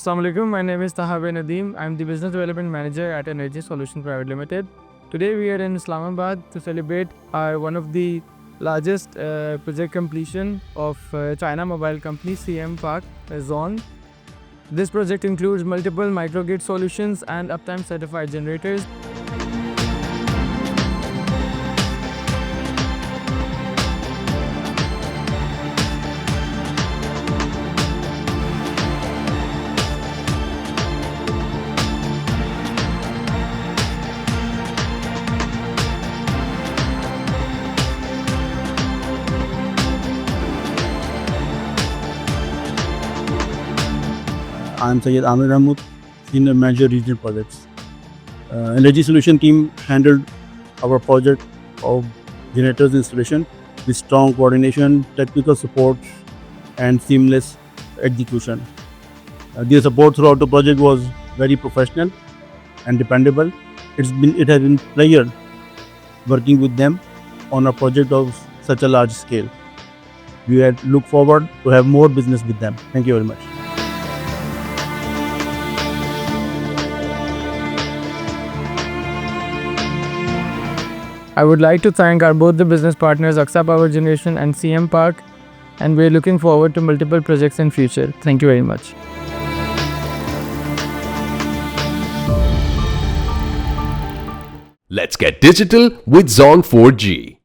Assalamu alaikum. My name is Taha Nadeem. I'm the Business Development Manager at Energy Solutions Private Limited. Today we are in Islamabad to celebrate one of the largest project completion of China mobile company CMPak Zong. This project includes multiple microgrid solutions and Uptime certified generators. I'm Syed Amir Mahmood, Senior Manager Regional Projects. Energy Solution team handled our project of generators installation with strong coordination, technical support, and seamless execution. Their support throughout the project was very professional and dependable. It has been pleasure working with them on a project of such a large scale. We look forward to have more business with them. Thank you very much. I would like to thank both the business partners Aksa Power Generation and CMPak, and we're looking forward to multiple projects in future. Thank you very much. Let's get digital with Zong 4G.